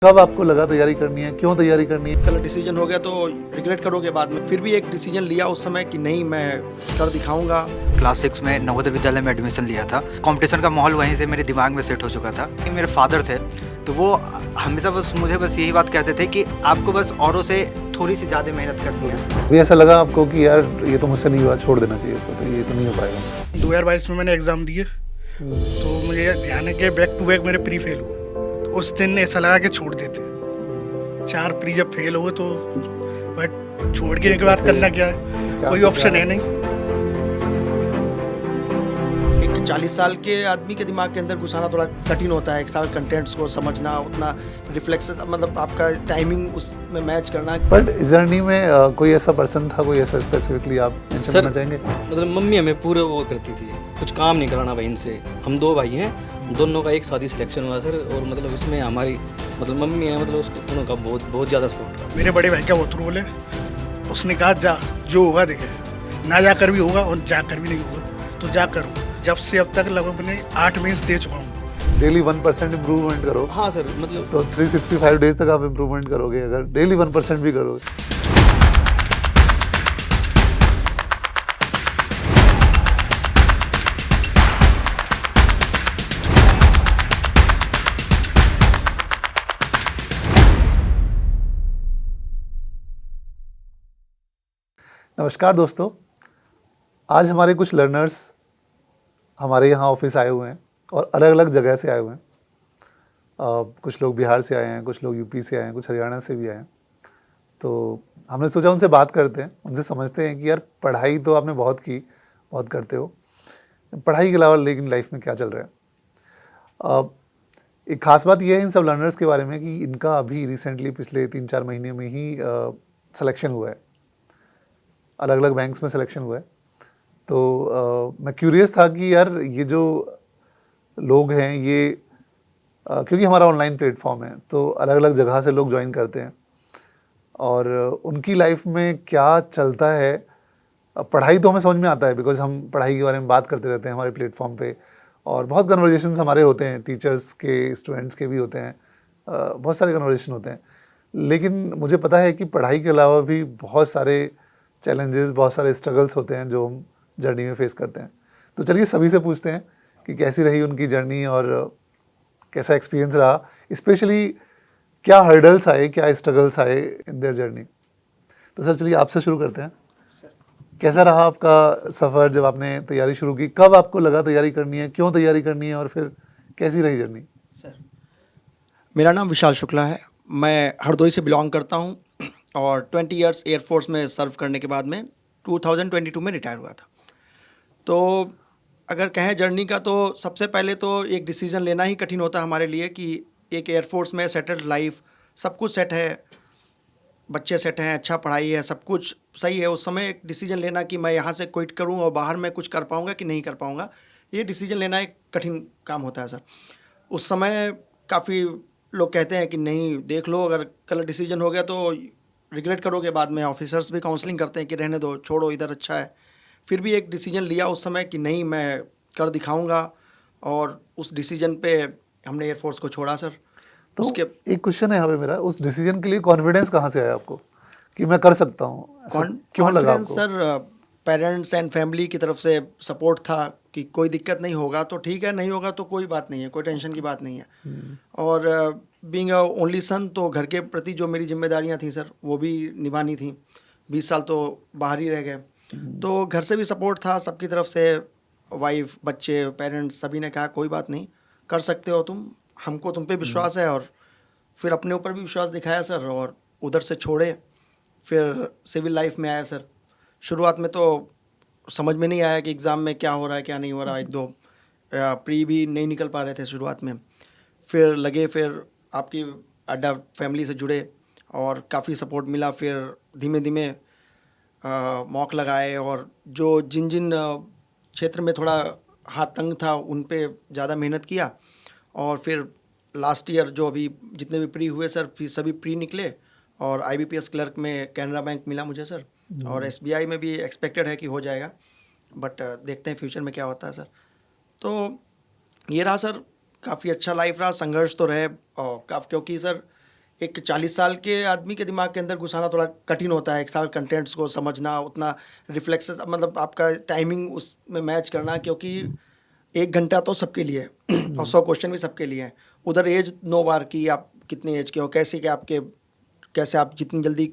कब आपको लगा तैयारी करनी है, क्यों तैयारी करनी है? गलत डिसीजन हो गया तो रिग्रेट करोगे बाद में। फिर भी एक डिसीजन लिया उस समय कि नहीं, मैं कर दिखाऊंगा। क्लास 6 में नवोदय विद्यालय में एडमिशन लिया था। कंपटीशन का माहौल वहीं से मेरे दिमाग में सेट हो चुका था। मेरे फादर थे तो वो हमेशा मुझे यही बात कहते थे कि आपको बस औरों से थोड़ी सी ज़्यादा मेहनत करनी है। अभी ऐसा लगा आपको कि यार ये तो मुझसे नहीं हुआ, छोड़ देना चाहिए इसको, तो ये तो नहीं हो पाएगा? 2022 में मैंने एग्ज़ाम दिए तो मुझे ध्यान है कि बैक टू बैक मेरे प्री फेल हुए। तो उस दिन ऐसा लगा कि छोड़ देते। 4 प्री जब फेल हुए तो बट छोड़ के के बाद करना क्या है, कोई ऑप्शन है नहीं। एक 40 साल के आदमी के दिमाग के अंदर घुसाना थोड़ा कठिन होता है। सारे कंटेंट्स को समझना, उतना रिफ्लेक्स मतलब आपका टाइमिंग उसमें मैच करना। बट इस जर्नी में कोई ऐसा पर्सन था, कोई ऐसा स्पेसिफिकली आप मेंशन करना चाहेंगे? मतलब मम्मी हमें पूरे वो करती थी, कुछ काम नहीं कराना भाई इनसे। हम 2 भाई हैं, दोनों का एक साथ ही सिलेक्शन हुआ सर। और मतलब इसमें हमारी मतलब मम्मी है, मतलब उसको उनका बहुत ज़्यादा सपोर्ट रहा। मेरे बड़े भाई का बहुत रोल है। उसने कहा जा, जो होगा देखे, ना जाकर भी होगा और जाकर भी नहीं होगा तो जा करो। जब से अब तक लगभग मैंने 8 मेंस दे चुका हूँ। डेली 1% इम्प्रूवमेंट करो। हाँ सर, मतलब तो 365 डेज तक आप इम्प्रूवमेंट करोगे अगर डेली 1% भी करोगे। नमस्कार दोस्तों, आज हमारे कुछ लर्नर्स हमारे यहाँ ऑफिस आए हुए हैं और अलग अलग जगह से आए हुए हैं। कुछ लोग बिहार से आए हैं, कुछ लोग यूपी से आए हैं, कुछ हरियाणा से भी आए हैं। तो हमने सोचा उनसे बात करते हैं, उनसे समझते हैं कि यार पढ़ाई तो आपने बहुत की, बहुत करते हो, पढ़ाई के अलावा लेकिन लाइफ में क्या चल रहा है। एक ख़ास बात यह है इन सब लर्नर्स के बारे में कि इनका अभी रिसेंटली पिछले 3-4 महीने में ही सिलेक्शन हुआ है, अलग अलग बैंक्स में सिलेक्शन हुआ है। तो मैं क्यूरियस था कि यार ये जो लोग हैं ये क्योंकि हमारा ऑनलाइन प्लेटफॉर्म है तो अलग अलग जगह से लोग ज्वाइन करते हैं और उनकी लाइफ में क्या चलता है। पढ़ाई तो हमें समझ में आता है बिकॉज हम पढ़ाई के बारे में बात करते रहते हैं हमारे प्लेटफॉर्म पे और बहुत कन्वर्जेशंस हमारे होते हैं, टीचर्स के, स्टूडेंट्स के भी होते हैं, बहुत सारे कन्वर्जेशन होते हैं। लेकिन मुझे पता है कि पढ़ाई के अलावा भी बहुत सारे चैलेंजेस, बहुत सारे स्ट्रगल्स होते हैं जो हम जर्नी में फेस करते हैं। तो चलिए सभी से पूछते हैं कि कैसी रही उनकी जर्नी और कैसा एक्सपीरियंस रहा, स्पेशली क्या हर्डल्स आए, क्या स्ट्रगल्स आए इन देयर जर्नी। तो सर चलिए आपसे शुरू करते हैं। कैसा रहा आपका सफ़र जब आपने तैयारी शुरू की? कब आपको लगा तैयारी करनी है, क्यों तैयारी करनी है और फिर कैसी रही जर्नी? सर, मेरा नाम विशाल शुक्ला है। मैं हरदोई से बिलोंग करता हूँ और 20 इयर्स एयरफोर्स में सर्व करने के बाद में 2022 में रिटायर हुआ था। तो अगर कहें जर्नी का तो सबसे पहले तो एक डिसीज़न लेना ही कठिन होता है हमारे लिए कि एक एयरफोर्स में सेटल्ड लाइफ, सब कुछ सेट है, बच्चे सेट हैं, अच्छा पढ़ाई है, सब कुछ सही है। उस समय एक डिसीजन लेना कि मैं यहाँ से क्विट करूँ और बाहर में कुछ कर पाऊँगा कि नहीं कर पाऊँगा, ये डिसीजन लेना एक कठिन काम होता है सर। उस समय काफ़ी लोग कहते हैं कि नहीं देख लो, अगर गलत डिसीजन हो गया तो रिग्रेट करोगे बाद में। ऑफिसर्स भी काउंसलिंग करते हैं कि रहने दो, छोड़ो, इधर अच्छा है। फिर भी एक डिसीजन लिया उस समय कि नहीं, मैं कर दिखाऊँगा और उस डिसीजन पे हमने एयरफोर्स को छोड़ा सर। तो उसके एक क्वेश्चन है यहाँ पे मेरा, उस डिसीजन के लिए कॉन्फिडेंस कहाँ से आया आपको कि मैं कर सकता हूँ? क्यों लगा आपको? सर, पेरेंट्स एंड फैमिली की तरफ से सपोर्ट था कि कोई दिक्कत नहीं होगा तो ठीक है, नहीं होगा तो कोई बात नहीं है, कोई टेंशन की बात नहीं है। और बीइंग अ ओनली सन तो घर के प्रति जो मेरी जिम्मेदारियां थी सर वो भी निभानी थी। 20 साल तो बाहर ही रह गए, तो घर से भी सपोर्ट था, सबकी तरफ से, वाइफ, बच्चे, पेरेंट्स सभी ने कहा कोई बात नहीं, कर सकते हो तुम, हमको तुम पे विश्वास है। और फिर अपने ऊपर भी विश्वास दिखाया सर और उधर से छोड़े। फिर सिविल लाइफ में आया सर। शुरुआत में तो समझ में नहीं आया कि एग्ज़ाम में क्या हो रहा है क्या नहीं हो रहा। 1-2 प्री भी नहीं निकल पा रहे थे शुरुआत में। फिर लगे, फिर आपकी अड्डा फैमिली से जुड़े और काफ़ी सपोर्ट मिला। फिर धीमे धीमे मॉक लगाए और जो जिन जिन क्षेत्र में थोड़ा हाथ तंग था उन पे ज़्यादा मेहनत किया। और फिर लास्ट ईयर जो अभी जितने भी प्री हुए सर, फिर सभी प्री निकले और IBPS क्लर्क में कैनरा बैंक मिला मुझे सर। और SBI में भी एक्सपेक्टेड है कि हो जाएगा, बट देखते हैं फ्यूचर में क्या होता है सर। तो ये रहा सर, काफ़ी अच्छा लाइफ रहा। संघर्ष तो रहे और क्योंकि सर एक 40 साल के आदमी के दिमाग के अंदर घुसाना थोड़ा कठिन होता है, एक साल कंटेंट्स को समझना, उतना रिफ्लेक्स मतलब आपका टाइमिंग उसमें मैच करना, क्योंकि 1 घंटा तो सबके लिए है और 100 क्वेश्चन भी सबके लिए हैं। उधर एज 9 बार की, आप कितनी एज के हो, कैसे आप जितनी जल्दी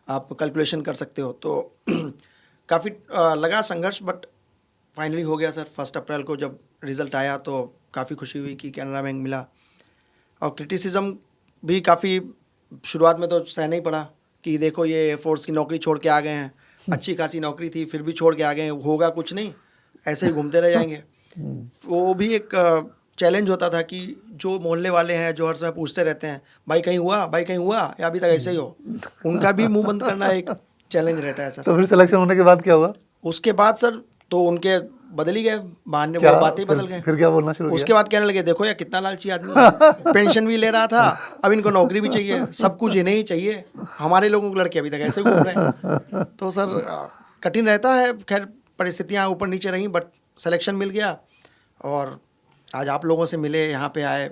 आप कैलकुलेशन कर सकते हो, तो काफ़ी लगा संघर्ष, बट फाइनली हो गया सर। 1 अप्रैल को जब रिज़ल्ट आया तो काफ़ी खुशी हुई कि कैनरा बैंक मिला। और क्रिटिसिज्म भी काफ़ी शुरुआत में तो सहना ही पड़ा कि देखो ये एयरफोर्स की नौकरी छोड़ के आ गए हैं, अच्छी खासी नौकरी थी फिर भी छोड़ के आ गए हैं, होगा कुछ नहीं, ऐसे ही घूमते रह जाएंगे। वो भी एक चैलेंज होता था कि जो मोहल्ले वाले हैं जो हर समय पूछते रहते हैं, भाई कहीं हुआ, भाई कहीं हुआ, या अभी तक ऐसे ही हो, उनका भी मुंह बंद करना एक चैलेंज रहता है सर। तो फिर सिलेक्शन होने के बाद क्या हुआ? उसके बाद सर तो उनके बदल ही गए बहाने, क्या वो बातें ही बदल गए। फिर क्या बोलना शुरू उसके किया? बाद कहने लगे देखो यार कितना लालची आदमी है, पेंशन भी ले रहा था, अब इनको नौकरी भी चाहिए, सब कुछ इन्हें ही चाहिए, हमारे लोगों के लड़के अभी तक ऐसे घूम रहे हैं। तो सर कठिन रहता है, खैर परिस्थितियाँ ऊपर नीचे रहीं, बट सिलेक्शन मिल गया और आज आप लोगों से मिले, यहाँ पे आए।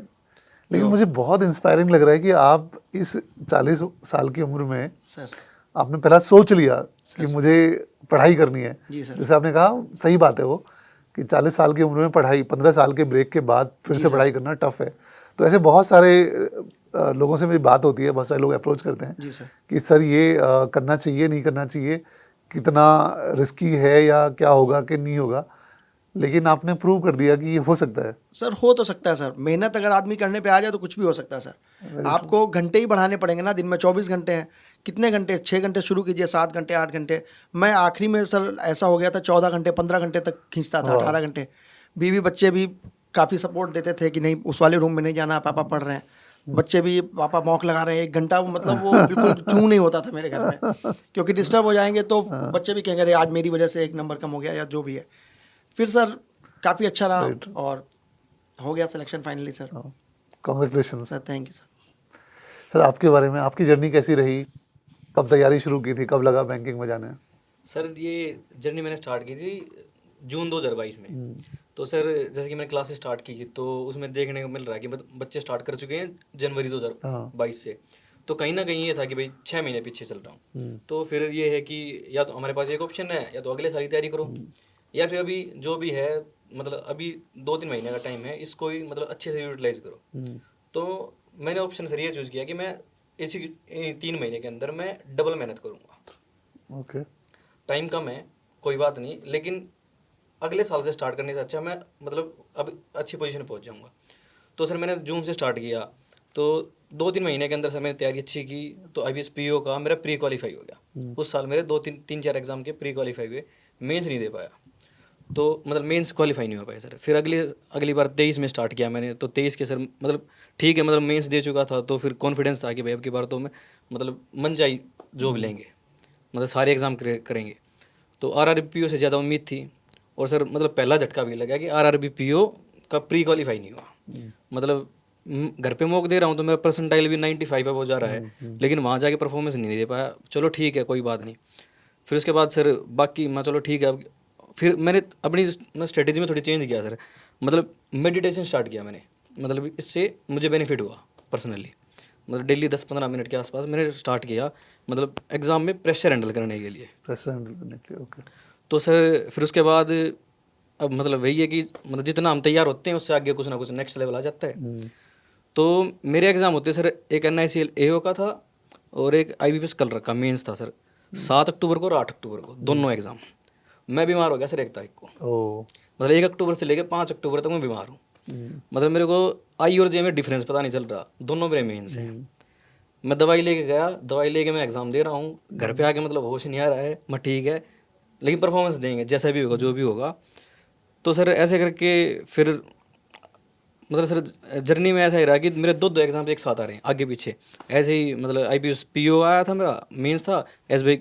लेकिन मुझे बहुत इंस्पायरिंग लग रहा है कि आप इस 40 साल की उम्र में सर आपने पहला सोच लिया कि मुझे पढ़ाई करनी है। जी सर। जैसे आपने कहा, सही बात है वो कि 40 साल की उम्र में पढ़ाई, 15 साल के ब्रेक के बाद फिर से पढ़ाई करना टफ है। तो ऐसे बहुत सारे लोगों से मेरी बात होती है, बहुत सारे लोग अप्रोच करते हैं जी सर। कि सर ये करना चाहिए नहीं करना चाहिए, कितना रिस्की है या क्या होगा कि नहीं होगा, लेकिन आपने प्रूव कर दिया कि ये हो सकता है। सर हो तो सकता है सर, मेहनत अगर आदमी करने पे आ जाए तो कुछ भी हो सकता है सर। आपको घंटे ही बढ़ाने पड़ेंगे ना, दिन में 24 घंटे हैं, कितने घंटे, 6 घंटे शुरू कीजिए, 7 घंटे 8 घंटे। मैं आखिरी में सर ऐसा हो गया था 14 घंटे 15 घंटे तक खींचता था, 18 घंटे। बीवी बच्चे भी काफ़ी सपोर्ट देते थे कि नहीं उस वाले रूम में नहीं जाना, पापा पढ़ रहे हैं, बच्चे भी पापा मॉक लगा रहे हैं 1 घंटा, मतलब वो बिल्कुल चूँ नहीं होता था मेरे घर में, क्योंकि डिस्टर्ब हो जाएंगे तो बच्चे भी कहेंगे अरे आज मेरी वजह से 1 नंबर कम हो गया या जो भी है। फिर सर काफ़ी अच्छा रहा और हो गया selection finally sir. Congratulations sir thank you sir. Sir. आपके बारे में, आपकी जर्नी कैसी रही, कब तैयारी शुरू की थी, कब लगा बैंकिंग में जाना है? सर ये जर्नी मैंने स्टार्ट की थी जून 2022 में। तो सर जैसे कि मैंने क्लासेस स्टार्ट की तो उसमें देखने को मिल रहा है कि बच्चे स्टार्ट कर चुके हैं जनवरी 2022 से। तो कहीं ना कहीं ये था कि भाई 6 महीने पीछे चल रहा हूँ। तो फिर ये है कि या तो हमारे पास एक ऑप्शन है, या तो अगले साल की तैयारी करो, या फिर अभी जो भी है मतलब अभी 2-3 महीने का टाइम है, इसको ही मतलब अच्छे से यूटिलाइज करो। तो मैंने ऑप्शन सर ये चूज़ किया कि मैं इसी 3 महीने के अंदर मैं डबल मेहनत करूँगा। ओके। टाइम कम है कोई बात नहीं, लेकिन अगले साल से स्टार्ट करने से अच्छा मैं मतलब अब अच्छी पोजीशन पे पहुंच जाऊंगा। तो सर मैंने जून से स्टार्ट किया, तो 2-3 महीने के अंदर सर मैंने तैयारी अच्छी की, तो IBS PO का मेरा प्री क्वालिफाई हो गया। उस साल मेरे 3-4 एग्जाम के प्री क्वालिफाई हुए, मेंस नहीं दे पाया, तो मतलब मेंस क्वालिफाई नहीं हो पाया सर। फिर अगली बार 23 में स्टार्ट किया मैंने, तो 23 के सर मतलब ठीक है, मतलब मेंस दे चुका था, तो फिर कॉन्फिडेंस था कि भाई अब की बार तो मैं मतलब मन जाई जॉब लेंगे, मतलब सारे एग्ज़ाम करेंगे। तो RRB PO से ज़्यादा उम्मीद थी, और सर मतलब पहला झटका भी लगा कि RRB PO का प्री क्वालिफाई नहीं हुआ। मतलब घर पे मॉक दे रहा हूँ तो मेरा परसेंटाइल भी 95 अब हो जा रहा है, लेकिन वहाँ जाके परफॉर्मेंस नहीं दे पाया। चलो ठीक है कोई बात नहीं। फिर उसके बाद सर बाकी मैं चलो ठीक है, अब फिर मैंने अपनी स्ट्रेटेजी में थोड़ी चेंज किया सर, मतलब मेडिटेशन स्टार्ट किया मैंने, मतलब इससे मुझे बेनिफिट हुआ पर्सनली। मतलब डेली 10-15 मिनट के आसपास मैंने स्टार्ट किया, मतलब एग्ज़ाम में प्रेशर हैंडल करने के लिए। प्रेशर हैंडल करने के लिए, ओके। तो सर फिर उसके बाद अब मतलब वही है कि मतलब जितना हम तैयार होते हैं उससे आगे कुछ ना कुछ नेक्स्ट लेवल आ जाता है। तो मेरे एग्ज़ाम होते सर, एक NICL AO का था और एक IBPS कलर का मेंस था सर, 7 अक्टूबर को और 8 अक्टूबर को, दोनों एग्ज़ाम। मैं बीमार हो गया सर 1 तारीख को, मतलब 1 अक्टूबर से लेकर 5 अक्टूबर तक मैं बीमार हूँ। मतलब मेरे को I और J में डिफरेंस पता नहीं चल रहा, दोनों मेरे मेंस हैं। मैं दवाई लेके गया, दवाई लेके मैं एग्ज़ाम दे रहा हूँ, घर पे आके मतलब होश नहीं आ रहा है, मैं ठीक है लेकिन परफॉर्मेंस देंगे जैसा भी होगा जो भी होगा। तो सर ऐसे करके फिर मतलब सर जर्नी में ऐसा ही रहा कि मेरे 2 एग्ज़ाम एक साथ आ रहे हैं आगे पीछे। ऐसे ही मतलब IBS PO आया था, मेरा मेंस था, SBI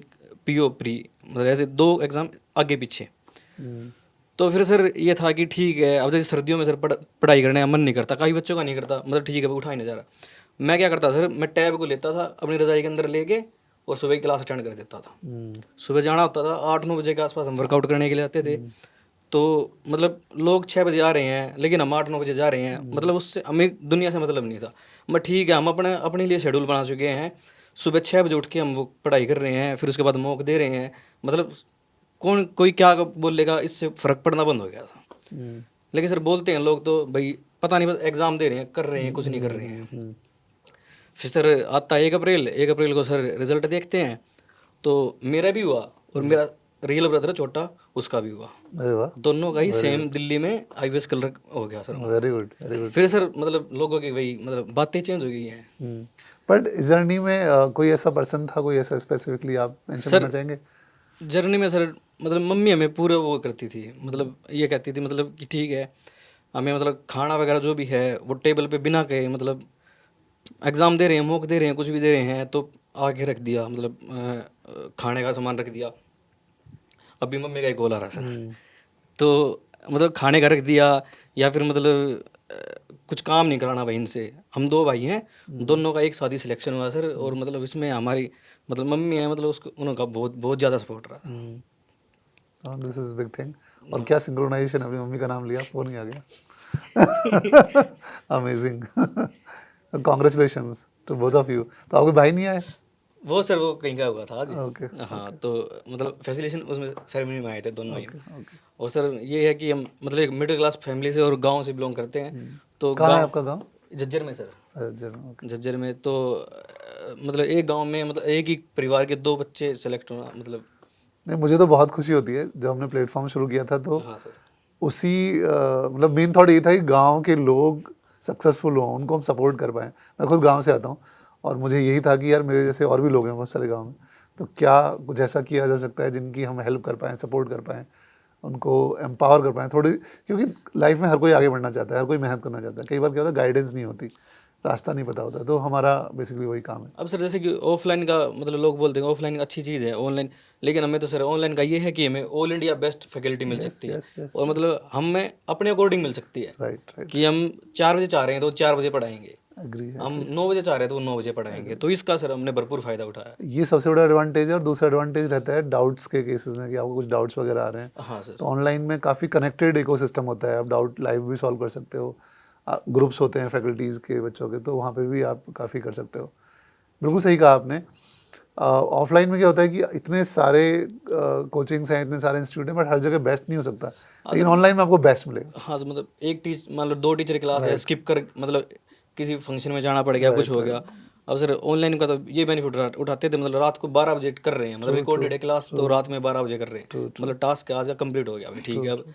PO प्री, मतलब ऐसे 2 एग्ज़ाम आगे पीछे। तो फिर सर ये था कि ठीक है, अब जैसे सर्दियों में सर पढ़ाई करने का मन नहीं करता, कई बच्चों का नहीं करता, मतलब ठीक है उठा ही नहीं जा रहा। मैं क्या करता सर, मैं टैब को लेता था अपनी रज़ाई के अंदर लेके और सुबह की क्लास अटेंड कर देता था। सुबह जाना होता था 8-9 बजे के आसपास, हम वर्कआउट करने के लिए आते थे। तो मतलब लोग 6 बजे आ रहे हैं लेकिन हम 8-9 बजे जा रहे हैं, मतलब उससे हमें दुनिया से मतलब नहीं था। मैं ठीक है, हम अपने लिए शेड्यूल बना चुके हैं, सुबह 6 बजे उठ के हम वो पढ़ाई कर रहे हैं, फिर उसके बाद मॉक दे रहे हैं, मतलब कोई क्या बोलेगा, इससे फ़र्क पड़ना बंद हो गया था। लेकिन सर बोलते हैं लोग तो भाई पता नहीं, बस एग्ज़ाम दे रहे हैं, कर रहे हैं, कुछ नहीं कर रहे हैं। फिर सर आता है 1 अप्रैल को सर रिजल्ट देखते हैं, तो मेरा भी हुआ और मेरा रियल ब्रदर है छोटा, उसका भी हुआ। अरे वाह, दोनों का ही सेम दिल्ली में IBS कलर हो गया sir. Very good, very good. फिर सर मतलब लोगों की वही मतलब बातें चेंज हो गई हैं। बट इस जर्नी में कोई ऐसा पर्सन था, कोई ऐसा स्पेसिफिकली आप मेंशन सर, करना चाहेंगे? जर्नी में सर मतलब मम्मी हमें पूरा वो करती थी, मतलब ये कहती थी मतलब कि ठीक है, हमें मतलब खाना वगैरह जो भी है वो टेबल पे बिना कहे, मतलब एग्ज़ाम दे रहे हैं, मॉक दे रहे हैं, कुछ भी दे रहे हैं तो आगे रख दिया, मतलब खाने का सामान रख दिया। अभी मम्मी का एक कॉल आ रहा है सर, तो मतलब खाने का रख दिया, या फिर मतलब कुछ काम नहीं कराना भाई इनसे। हम 2 भाई हैं, दोनों का एक साथ ही सिलेक्शन हुआ सर, और मतलब इसमें हमारी मतलब मम्मी है, मतलब उसको उनका बहुत बहुत ज़्यादा सपोर्ट रहा। This is big thing. और क्या सिंक्रोनाइजेशन, अपनी मम्मी का नाम लिया, फोन ही आ गया। Amazing. Congratulations to both of you. तो आपके भाई नहीं आए? वो सर वो कहीं का हुआ था आज। ओके, हाँ, तो मतलब फैसिलिटेशन उसमें सेरेमनी में आए थे दोनों ही। और सर ये है कि हम मतलब एक मिडिल क्लास फैमिली से और गांव से बिलोंग करते हैं, तो कहाँ है आपका गांव? झज्जर में सर। ओके। झज्जर में तो मतलब एक गांव में मतलब एक ही परिवार के 2 बच्चे सेलेक्ट होना, मतलब नहीं, मुझे तो बहुत खुशी होती है। जब हमने प्लेटफॉर्म शुरू किया था तो हाँ सर। उसी मतलब मेन थॉट ये था कि गांव के लोग सक्सेसफुल हों, उनको हम सपोर्ट कर पाएँ। मैं खुद गांव से आता हूँ और मुझे यही था कि यार मेरे जैसे और भी लोग हैं बहुत सारे गांव में, तो क्या कुछ ऐसा किया जा सकता है जिनकी हम हेल्प कर पाएँ, सपोर्ट कर पाएँ, उनको एम्पावर कर पाएँ थोड़ी, क्योंकि लाइफ में हर कोई आगे बढ़ना चाहता है, हर कोई मेहनत करना चाहता है। कई बार क्या होता है, गाइडेंस नहीं होती, रास्ता नहीं पता होता, तो हमारा बेसिकली वही काम है। अब सर जैसे कि ऑफलाइन का मतलब लोग बोलते हैं ऑफलाइन अच्छी चीज़ है ऑनलाइन, लेकिन हमें तो सर ऑनलाइन का ये है कि हमें ऑल इंडिया बेस्ट फैकल्टी मिल सकती है, yes, और मतलब हमें अपने अकॉर्डिंग मिल सकती है राइट, कि हम 4 बजे चाह रहे हैं तो 4 बजे पढ़ाएंगे, एग्री है। हम 9 बजे चाह रहे हैं तो 9 बजे पढ़ाएंगे, तो इसका सर हमने भरपूर फ़ायदा उठाया। ये सबसे बड़ा एडवांटेज है। और दूसरा एडवांटेज रहता है डाउट्स के केसेस में, कि आपको कुछ डाउट्स वगैरह आ रहे हैं, हाँ सर। तो ऑनलाइन में काफ़ी कनेक्टेड इकोसिस्टम होता है, आप डाउट लाइव भी सॉल्व कर सकते हो, ग्रुप्स होते हैं फैकल्टीज़ के बच्चों के, तो वहाँ पे भी आप काफ़ी कर सकते हो। बिल्कुल सही कहा आपने। ऑफलाइन में क्या होता है कि इतने सारे कोचिंग्स हैं, इतने सारे इंस्टीट्यूट हैं, बट हर जगह बेस्ट नहीं हो सकता, लेकिन ऑनलाइन में आपको बेस्ट मिलेगा। हाँ तो मतलब मान लो 2 टीचर क्लास है, स्किप कर मतलब किसी फंक्शन में जाना पड़ गया, कुछ हो गया। अब सर ऑनलाइन का तो ये बेनिफिट उठाते थे, मतलब रात को 12 बजे कर रहे हैं, मतलब रिकॉर्डेड है क्लास तो रात में 12 बजे कर रहे हैं, मतलब टास्क आज का कंप्लीट हो गया भाई, ठीक है। अब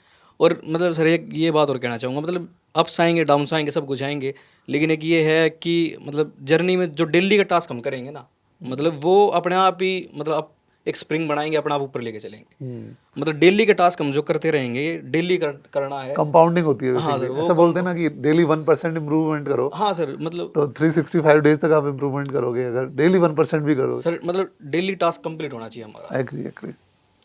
और मतलब सर एक ये बात और कहना चाहूँगा, मतलब अप्स आएंगे, डाउन्स आएंगे, सब कुछ आएंगे, लेकिन एक ये है कि मतलब जर्नी में जो डेली का टास्क हम करेंगे ना, मतलब वो अपने आप ही मतलब आप एक स्प्रिंग बनाएंगे, अपने आप ऊपर लेके चलेंगे। मतलब डेली के टास्क हम जो करते रहेंगे, ये डेली करना है। कंपाउंडिंग होती है हाँ बेसिकली, सर, ऐसा बोलते हैं ना कि डेली 1% इम्प्रूवमेंट करो, हाँ सर, मतलब तो 365 डेज तक आप इम्प्रूवमेंट करोगे अगर डेली 1% भी करोगे। सर मतलब डेली टास्क कंप्लीट होना चाहिए हमारा। एग्री।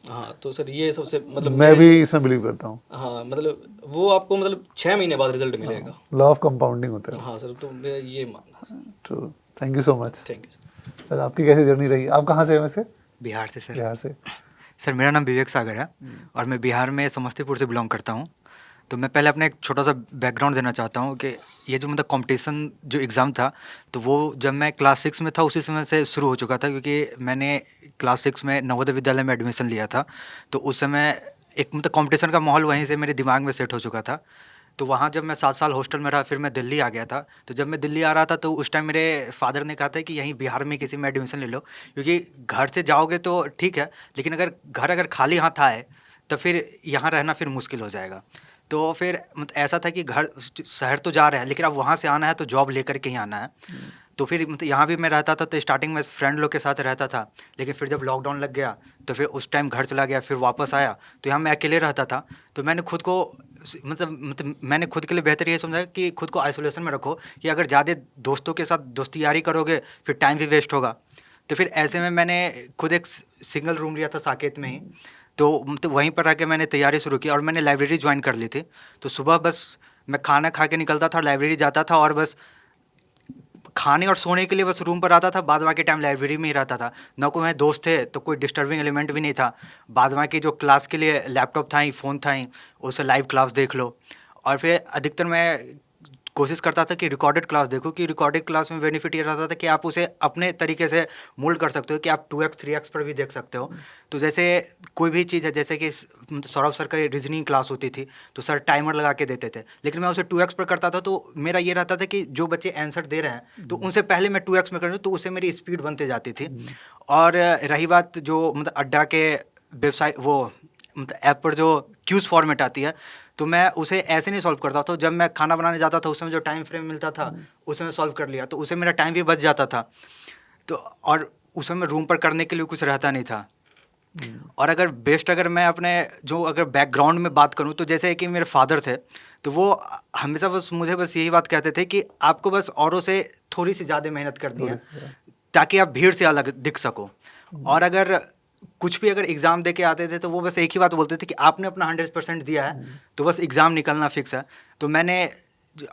हाँ तो सर ये सबसे मतलब मैं भी इसमें बिलीव करता हूँ। हाँ मतलब वो आपको मतलब 6 महीने बाद रिजल्ट मिलेगा। लॉ ऑफ कंपाउंडिंग होता है। हाँ सर, तो मेरा ये मानना है sir. True, thank you so much. Thank you sir आपकी कैसी जर्नी रही? आप कहाँ से हैं वैसे? बिहार से सर। बिहार से। सर मेरा नाम विवेक सागर है और मैं बिहार में समस्तीपुर से बिलोंग करता हूँ। तो मैं पहले अपना एक छोटा सा बैकग्राउंड देना चाहता हूँ कि ये जो मतलब कंपटीशन जो एग्ज़ाम था, तो वो जब मैं क्लास 6 में था उसी समय से शुरू हो चुका था, क्योंकि मैंने क्लास 6 में नवोदय विद्यालय में एडमिशन लिया था। तो उस समय एक मतलब कंपटीशन का माहौल वहीं से मेरे दिमाग में सेट हो चुका था। तो वहाँ जब मैं 7 साल हॉस्टल में रहा, फिर मैं दिल्ली आ गया था। तो जब मैं दिल्ली आ रहा था तो उस टाइम मेरे फादर ने कहा था कि यहीं बिहार में किसी में एडमिशन ले लो, क्योंकि घर से जाओगे तो ठीक है, लेकिन अगर खाली हाथ आए तो फिर यहाँ रहना फिर मुश्किल हो जाएगा। तो फिर मतलब ऐसा था कि घर शहर तो जा रहे हैं, लेकिन अब वहाँ से आना है तो जॉब लेकर के ही आना है। तो फिर मतलब यहाँ भी मैं रहता था, तो स्टार्टिंग में फ्रेंड लोग के साथ रहता था, लेकिन फिर जब लॉकडाउन लग गया तो फिर उस टाइम घर चला गया, फिर वापस आया तो यहाँ मैं अकेले रहता था। तो मैंने खुद को मतलब मैंने खुद के लिए बेहतर ये समझा कि खुद को आइसोलेशन में रखो, कि अगर ज़्यादा दोस्तों के साथ दोस्ती यारी करोगे फिर टाइम भी वेस्ट होगा। तो फिर ऐसे में मैंने खुद एक सिंगल रूम लिया था साकेत में ही। तो मतलब वहीं पर आके मैंने तैयारी शुरू की और मैंने लाइब्रेरी ज्वाइन कर ली थी। तो सुबह बस मैं खाना खा के निकलता था, लाइब्रेरी जाता था और बस खाने और सोने के लिए बस रूम पर आता था, बाद बाकी टाइम लाइब्रेरी में ही रहता था। ना कोई मेरे दोस्त थे तो कोई डिस्टर्बिंग एलिमेंट भी नहीं था। बाद बाकी जो क्लास के लिए लैपटॉप था ही, फ़ोन था ही, उससे लाइव क्लास देख लो। और फिर अधिकतर मैं कोशिश करता था कि रिकॉर्डेड क्लास देखूं, कि रिकॉर्डेड क्लास में बेनिफिट ये रहता था कि आप उसे अपने तरीके से मोल्ड कर सकते हो, कि आप 2x 3x पर भी देख सकते हो। तो जैसे कोई भी चीज़ है, जैसे कि सौरभ सर का रीजनिंग क्लास होती थी तो सर टाइमर लगा के देते थे, लेकिन मैं उसे 2x पर करता था। तो मेरा ये रहता था कि जो बच्चे आंसर दे रहे हैं तो उनसे पहले मैं 2x में कर दूँ, तो उससे मेरी स्पीड बनते जाती थी। और रही बात जो मतलब अड्डा के वेबसाइट, वो मतलब ऐप पर जो क्यूज़ फॉर्मेट आती है, तो मैं उसे ऐसे नहीं सॉल्व करता था। जब मैं खाना बनाने जाता था उसमें जो टाइम फ्रेम मिलता था उसमें सॉल्व कर लिया, तो उससे मेरा टाइम भी बच जाता था। तो और उसमें रूम पर करने के लिए कुछ रहता नहीं था। और अगर मैं अपने जो अगर बैकग्राउंड में बात करूं, तो जैसे कि मेरे फादर थे, तो वो हमेशा मुझे बस यही बात कहते थे कि आपको बस औरों से थोड़ी सी ज़्यादा मेहनत करनी है ताकि आप भीड़ से अलग दिख सको। और अगर कुछ भी अगर एग्ज़ाम दे के आते थे तो वो बस एक ही बात बोलते थे कि आपने अपना 100% दिया है तो बस एग्ज़ाम निकलना फिक्स है। तो मैंने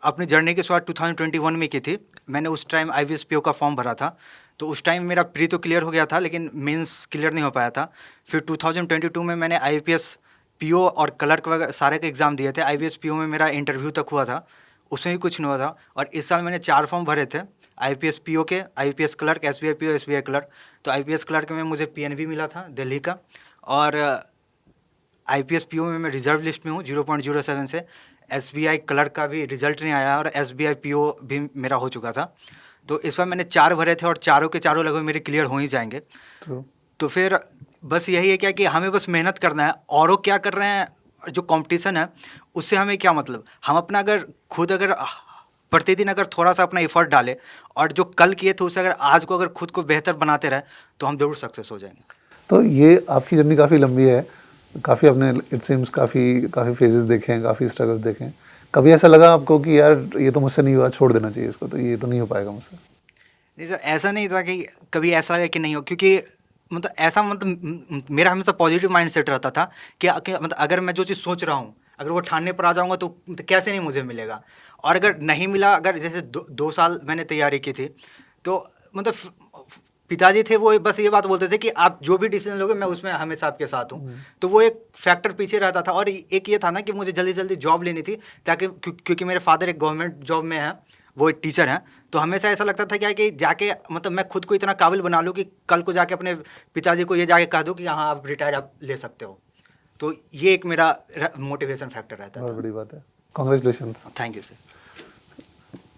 अपनी जर्नी की शुरुआत 2021 में की थी। मैंने उस टाइम IBS PO का फॉर्म भरा था, तो उस टाइम मेरा प्री तो क्लियर हो गया था लेकिन मेंस क्लियर नहीं हो पाया था। फिर 2022 में मैंने IPS PO और क्लर्क वगैरह सारे के एग्ज़ाम दिए थे। IBS PO में मेरा इंटरव्यू तक हुआ था, उसमें भी कुछ नहीं हुआ था। और इस साल मैंने 4 फॉर्म भरे थे, IPS PO के, IPS clerk, SBI PO, SBI clerk. तो IPS क्लर्क में मुझे PNV मिला था दिल्ली का, और IPS PO में मैं रिजर्व लिस्ट में हूँ 0.07 से। SBI क्लर्क का भी रिजल्ट नहीं आया और SBI PO भी मेरा हो चुका था। तो इस बार मैंने 4 भरे थे और चारों के चारों लगभग मेरे क्लियर हो ही जाएंगे। तो फिर बस यही है क्या कि हमें बस मेहनत करना है। औरों क्या कर रहे हैं, जो कंपटीशन है उससे हमें क्या मतलब। हम अपना अगर खुद अगर प्रतिदिन अगर थोड़ा सा अपना एफर्ट डालें और जो कल किए थे उसे अगर आज को अगर खुद को बेहतर बनाते रहे तो हम जरूर सक्सेस हो जाएंगे। तो ये आपकी जर्नी काफ़ी लंबी है, काफ़ी आपने इट सीम्स काफ़ी फेजेस देखे हैं, काफ़ी स्ट्रगल्स देखे हैं। कभी ऐसा लगा आपको कि यार ये तो मुझसे नहीं हुआ, छोड़ देना चाहिए इसको, तो ये तो नहीं हो पाएगा मुझसे? नहीं सर, ऐसा नहीं था कि कभी ऐसा लगा कि नहीं हो, क्योंकि मतलब ऐसा मतलब मेरा हमेशा पॉजिटिव माइंड सेट रहता था कि मतलब अगर मैं जो चीज़ सोच रहा हूँ अगर वो ठानने पर आ जाऊँगा तो कैसे नहीं मुझे मिलेगा। और अगर नहीं मिला, अगर जैसे 2 साल मैंने तैयारी की थी, तो मतलब पिताजी थे वो बस ये बात बोलते थे कि आप जो भी डिसीजन लोगे मैं उसमें हमेशा आपके साथ हूँ। तो वो एक फैक्टर पीछे रहता था। और एक ये था ना कि मुझे जल्दी जल्दी जॉब लेनी थी, ताकि क्योंकि मेरे फादर एक गवर्नमेंट जॉब में है, वो एक टीचर हैं। तो हमेशा ऐसा लगता था क्या कि जाके मतलब मैं खुद को इतना काबिल बना लूँ कि कल को जाके अपने पिताजी को ये जाके कह दूँ कि हाँ आप रिटायर आप ले सकते हो। तो ये एक मेरा मोटिवेशन फैक्टर रहता बहुत था। बड़ी बात है। कॉन्ग्रेचुलेशंस। Thank you sir.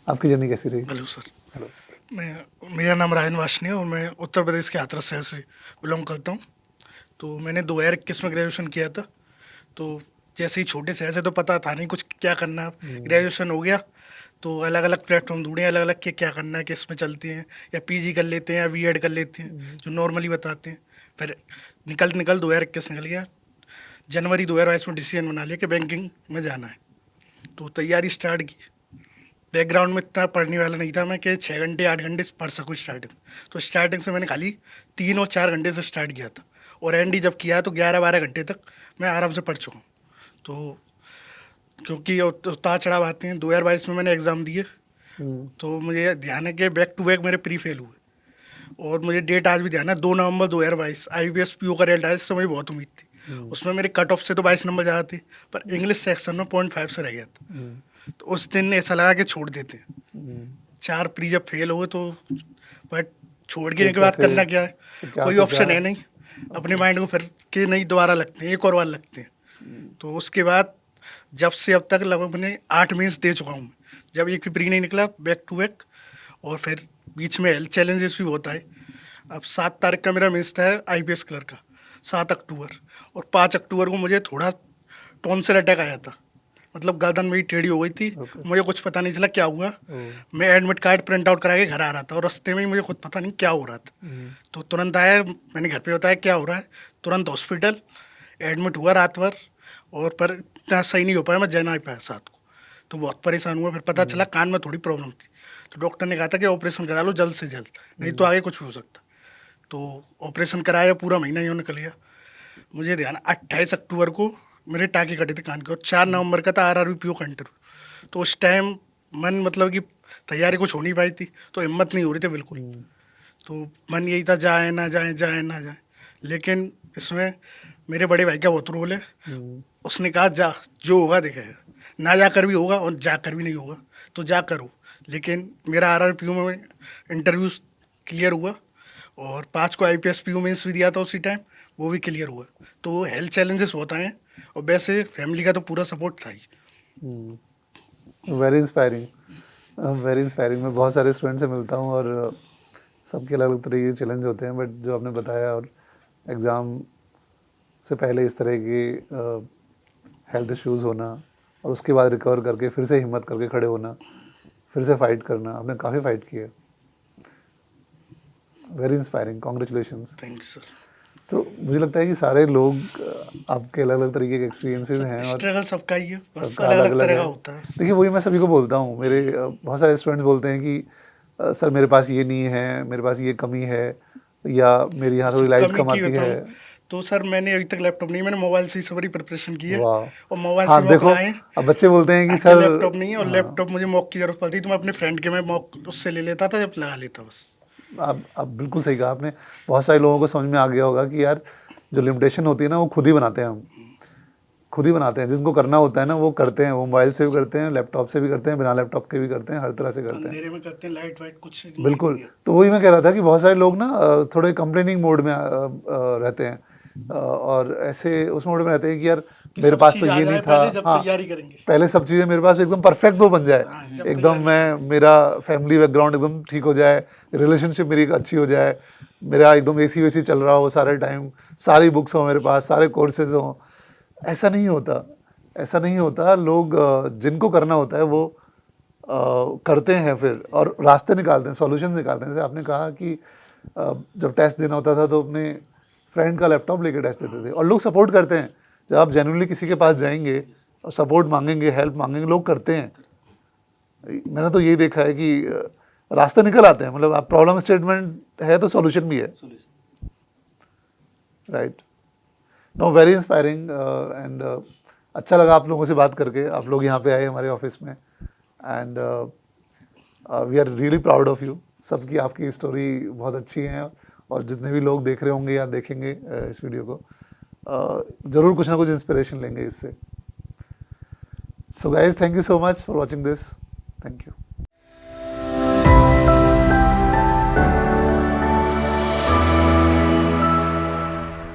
आपकी जर्नी कैसी रही? Hello sir, hello. मेरा नाम रायन वाशनी है और मैं उत्तर प्रदेश के हाथरस शहर से बिलोंग करता हूँ। तो मैंने 2021 में ग्रेजुएशन किया था। तो जैसे ही छोटे शहर से तो पता था नहीं कुछ क्या करना है। ग्रेजुएशन हो गया तो अलग अलग प्लेटफॉर्म ढूंढे, अलग अलग के क्या करना है, किस में चलती हैं, या PG कर लेते हैं या B.Ed कर लेते हैं जो नॉर्मली बताते हैं। फिर निकल 2021 निकल गया। जनवरी 2022 में डिसीजन बना लिया कि बैंकिंग में जाना है। तो तैयारी स्टार्ट की। बैकग्राउंड में इतना पढ़ने वाला नहीं था मैं कि 6 घंटे 8 घंटे पढ़ सकूँ स्टार्टिंग। तो स्टार्टिंग से मैंने खाली 3 और 4 घंटे से स्टार्ट किया था, और एनडी जब किया तो 11-12 घंटे तक मैं आराम से पढ़ चुका हूँ। तो क्योंकि उतार चढ़ाव आते हैं, 2022 में मैंने एग्ज़ाम दिए तो मुझे ध्यान है कि बैक टू बैक मेरे प्री फेल हुए। और मुझे डेट आज भी ध्यान है, 2 नवंबर 2022 IBS PO का रिजल्ट आया, इससे मुझे बहुत उम्मीद थी। उसमें मेरे कट ऑफ से तो 22 नंबर ज़्यादा थे, पर इंग्लिश सेक्शन में 0.5 से रह गया था। तो उस दिन ऐसा लगा कि छोड़ देते हैं। 4 प्री जब फेल हुए तो बट छोड़ के बाद करना क्या है, कोई ऑप्शन है नहीं। अपने माइंड को फिर कि नहीं दोबारा लगते हैं, एक और बार लगते हैं। तो उसके बाद जब से अब तक लगभग मैंने 8 मेंस दे चुका हूँ। जब एक भी प्री नहीं निकला, बैक टू बैक। और फिर बीच में हेल्थ चैलेंजेस भी बहुत आए। अब 7 तारीख का मेरा मेंस था IPS क्लर्क का, 7 अक्टूबर, और 5 अक्टूबर को मुझे थोड़ा टॉन्सिल अटैक आया था। मतलब गर्दन मेरी टेढ़ी हो गई थी। मुझे कुछ पता नहीं चला क्या हुआ। मैं एडमिट कार्ड प्रिंट आउट करा के घर आ रहा था और रास्ते में ही मुझे खुद पता नहीं क्या हो रहा था। तो तुरंत आया, मैंने घर पे बताया क्या हो रहा है, तुरंत हॉस्पिटल एडमिट हुआ रात भर। और पर इतना सही नहीं हो पाया, मैं जा नहीं पाया 7 को। तो बहुत परेशान हुआ। फिर पता चला कान में थोड़ी प्रॉब्लम थी, तो डॉक्टर ने कहा था कि ऑपरेशन करा लो जल्द से जल्द, नहीं तो आगे कुछ भी हो सकता। तो ऑपरेशन कराया, पूरा महीना यूँ निकल गया। मुझे ध्यान 28 अक्टूबर को मेरे टाँके कटे थे कान के, और 4 नवंबर का था RRB PO का इंटरव्यू। तो उस टाइम मन मतलब कि तैयारी कुछ हो नहीं पाई थी, तो हिम्मत नहीं हो रही थी बिल्कुल। तो मन यही था जाए ना जाए, जाए ना जाए। लेकिन इसमें मेरे बड़े भाई का बहुत रोल है। उसने कहा जा, जो होगा देखेगा, ना जाकर भी होगा और जाकर भी नहीं होगा तो जा करो। लेकिन मेरा RRPO में इंटरव्यू क्लियर हुआ और 5 को IPS PO मेंस भी दिया था उसी टाइम, वो भी क्लियर हुआ। तो हेल्थ चैलेंजेस बहुत आए हैं और वैसे फैमिली का तो पूरा सपोर्ट था ही। Very inspiring, very inspiring. मैं बहुत सारे स्टूडेंट से मिलता हूँ और सबके अलग अलग तरह के चैलेंज होते हैं, बट जो आपने बताया और एग्ज़ाम से पहले इस तरह की हेल्थ इश्यूज़ होना और उसके बाद रिकवर करके फिर से हिम्मत करके खड़े होना, फिर से फाइट करना, आपने काफ़ी फाइट किया। Very inspiring, congratulations. Thank you sir. तो मुझे लगता है कि सारे लोग आपके अलग अलग तरीके के एक्सपीरियंसेस हैं और स्ट्रगल सबका ही है, बस सबका अलग अलग तरह है। का होता है। देखिए वही मैं सभी को बोलता हूँ, मेरे बहुत सारे स्टूडेंट्स बोलते हैं कि सर मेरे पास ये नहीं है, मेरे पास ये कमी है, या मेरी यहाँ थोड़ी लाइट कमी कम की आती बताऊं है। तो सर मैंने अभी तक लैपटॉप नहीं, मैंने मोबाइल से ही सारी प्रिपरेशन की है वाह। और मोबाइल हाँ से देखो, मॉक लाए। अब बच्चे बोलते हैं कि आके सर लैपटॉप नहीं है और हाँ, लैपटॉप मुझे मॉक की जरूरत पड़ती तो मैं अपने फ्रेंड के में मॉक उससे ले लेता था, जब लगा लेता बस। आप बिल्कुल सही कहा आपने। बहुत सारे लोगों को समझ में आ गया होगा कि यार जो लिमिटेशन होती है ना वो खुद ही बनाते हैं, हम खुद ही बनाते हैं। जिसको करना होता है ना वो करते हैं, वो मोबाइल से भी करते हैं, लैपटॉप से भी करते हैं, बिना लैपटॉप के भी करते हैं, हर तरह से करते हैं। अंधेरे में करते हैं, लाइट वाइट कुछ बिल्कुल। तो वही मैं कह रहा था कि बहुत सारे लोग ना थोड़े कंप्लेनिंग मोड में रहते हैं और ऐसे उस मोड में रहते हैं कि यार मेरे पास तो ये नहीं था। पहले जब हाँ, तैयारी करेंगे पहले सब चीज़ें मेरे पास एकदम परफेक्ट वो बन जाए, जब एकदम मैं मेरा फैमिली बैकग्राउंड एकदम ठीक हो जाए, रिलेशनशिप मेरी अच्छी हो जाए, मेरा एकदम AC वेसी चल रहा हो सारे टाइम, सारी बुक्स हो मेरे पास, सारे कोर्सेज हों। ऐसा नहीं होता, ऐसा नहीं होता। लोग जिनको करना होता है वो करते हैं फिर और रास्ते निकालते हैं, सॉल्यूशन निकालते हैं। जैसे आपने कहा कि जब टेस्ट देना होता था तो अपने फ्रेंड का लैपटॉप लेके टेस्ट देते थे और लोग सपोर्ट करते हैं। जब आप जेन्युइनली किसी के पास जाएंगे और सपोर्ट मांगेंगे, हेल्प मांगेंगे, लोग करते हैं। मैंने तो यही देखा है कि रास्ते निकल आते हैं। मतलब आप प्रॉब्लम स्टेटमेंट है तो सॉल्यूशन भी है, right. No, very inspiring and अच्छा लगा आप लोगों से बात करके। आप लोग यहाँ पे आए हमारे ऑफिस में and we are really proud of you. सबकी आपकी स्टोरी बहुत अच्छी है और जितने भी लोग देख रहे होंगे या देखेंगे इस वीडियो को ज़रूर कुछ ना कुछ इंस्पिरेशन लेंगे इससे। So guys, thank you so much for watching this. Thank you.